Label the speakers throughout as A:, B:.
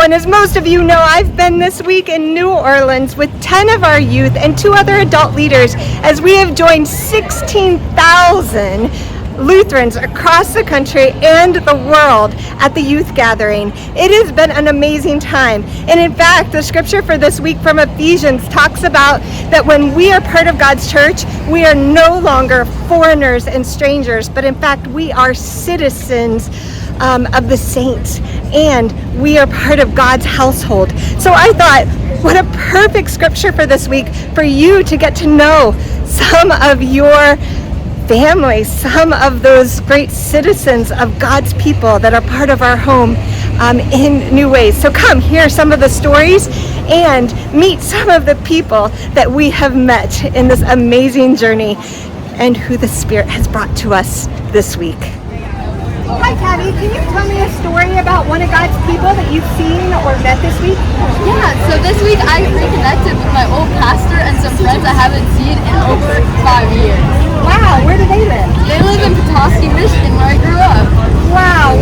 A: and as most of you know, I've been this week in New Orleans with 10 of our youth and 2 other adult leaders as we have joined 16,000 Lutherans across the country and the world at the youth gathering. It has been an amazing time. And in fact, the scripture for this week from Ephesians talks about that when we are part of God's church, we are no longer foreigners and strangers, but in fact, we are citizens of the saints, and we are part of God's household. So I thought, what a perfect scripture for this week for you to get to know some of your family, some of those great citizens of God's people that are part of our home in new ways. So come hear some of the stories and meet some of the people that we have met in this amazing journey and who the Spirit has brought to us this week. Hi, Tabby. Can you tell me a story about one of God's people that you've seen or met this week?
B: Yeah, so this week I reconnected with my old pastor and some friends I haven't seen in over 5 years.
A: Wow, where do they live?
B: They live in Petoskey, Michigan, where I grew up.
A: Wow,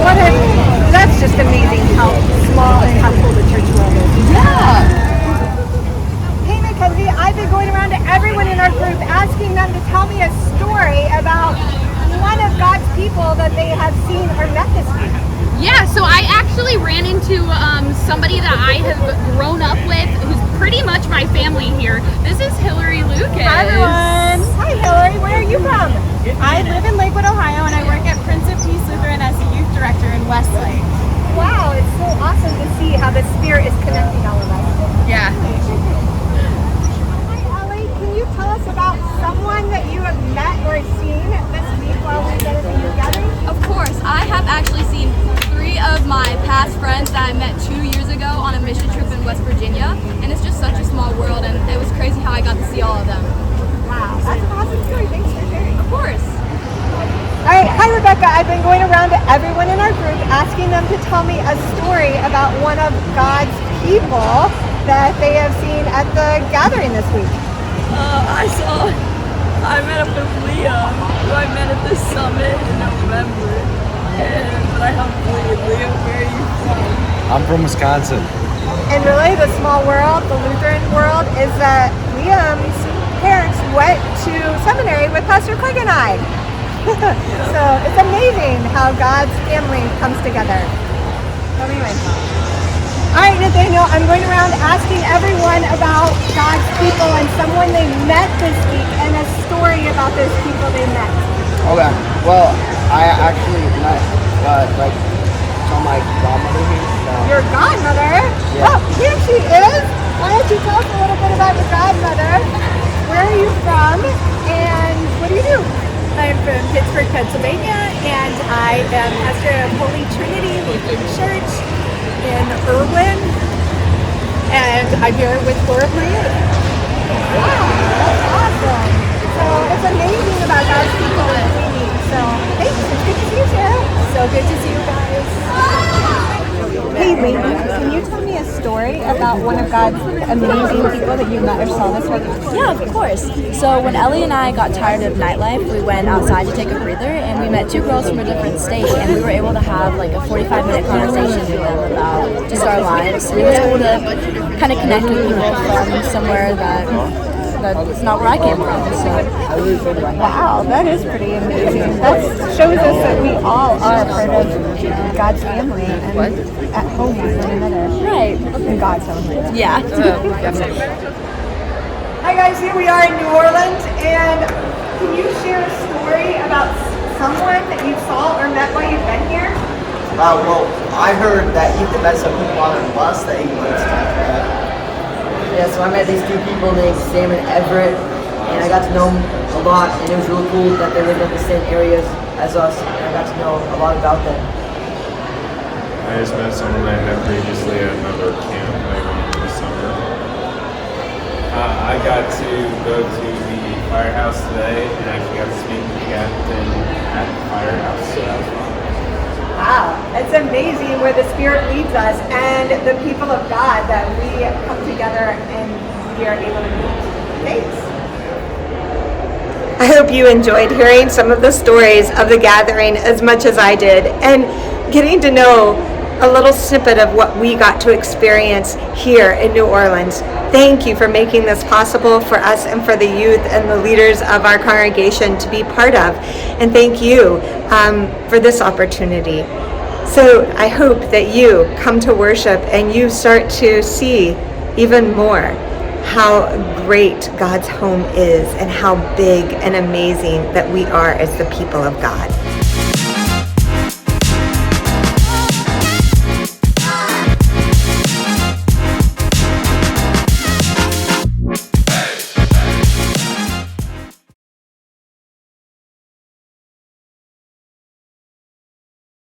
A: that's just amazing how small and how cool the church world is.
B: Yeah.
A: Hey, Mackenzie, I've been going around to everyone in our group asking them to tell me a story about one of God's people that they have seen or met this week.
C: Yeah, so I actually ran into somebody that I have grown up with who's pretty much my family here. This is Hillary Lucas.
A: Hi, everyone. Hi, Hillary. Where are you from?
D: I live in Lakewood, Ohio, and I work at Prince of Peace Lutheran as a youth director in Westlake.
A: Wow, it's so awesome to see how the Spirit is connecting all of us.
C: Yeah.
A: Hi, Ellie. Can you tell us about someone that you have met or seen this week while we've been at the youth gathering?
B: Of course, I have actually seen 3 of my past friends that I met 2 years ago on a mission trip in West Virginia, and it's just such a small world, and it was crazy how I got to see all of them.
A: Wow, that's an awesome story. Thanks for sharing.
B: Of course.
A: All right, hi Rebecca. I've been going around to everyone in our group asking them to tell me a story about one of God's people that they have seen at the gathering this week.
E: I met up with Leah, who I met at the summit in November. But I helped Leah. Leah, where are you from?
F: I'm from Wisconsin.
A: And really, the small world, the Lutheran world, is that Liam's parents went to seminary with Pastor Craig and I. So it's amazing how God's family comes together. So anyway. All right, Nathaniel, I'm going around asking everyone about God's people and someone they met this week and a story about those people they met.
G: Okay, well, I actually met, my godmother here. So.
A: Your godmother?
G: Yeah.
A: Oh, here she is. Why don't you tell us a little bit about your godmother? Where are you from and what do you do?
D: I'm from Pittsburgh, Pennsylvania, and I am pastor of Holy Trinity Lutheran Church in Irwin, and I'm here with 4 of my youth.
A: Wow, that's awesome. So it's amazing about God's people that we meet. So thanks. It's good to see you, Sarah.
D: So good to see you guys.
A: Hey, ladies, can you tell me a story about one of God's amazing people that you met or saw this week?
H: Yeah, of course. So when Ellie and I got tired of nightlife, we went outside to take a breather, and we met 2 girls from a different state, and we were able to have like a 45-minute conversation with them about just our lives. And it was able to kind of connect with people from somewhere that's not where I came from. So
A: Wow, that is pretty amazing. That shows us that we all are part of God's family and at home with one another.
H: right.
A: In God's home.
H: Yeah.
A: Hi guys, here we are in New Orleans, and can you share a story about someone that you saw or met while you've been here?
G: Well, I heard that Ethan met some people on a bus that he went to. Yeah, so I met these 2 people named Sam and Everett, and I got to know them a lot, and it was really cool that they lived in the same areas as us, and I got to know a lot about them.
I: I just met someone I met previously at another camp I went to this summer. I got to go to the firehouse today and actually got to speak to the captain at the firehouse, so that was fun.
A: Wow, it's amazing where the Spirit leads us and the people of God that we come together and we are able to meet. Thanks. I hope you enjoyed hearing some of the stories of the gathering as much as I did, and getting to know a little snippet of what we got to experience here in New Orleans. Thank you for making this possible for us and for the youth and the leaders of our congregation to be part of. And thank you for this opportunity. So I hope that you come to worship and you start to see even more how great God's home is and how big and amazing that we are as the people of God.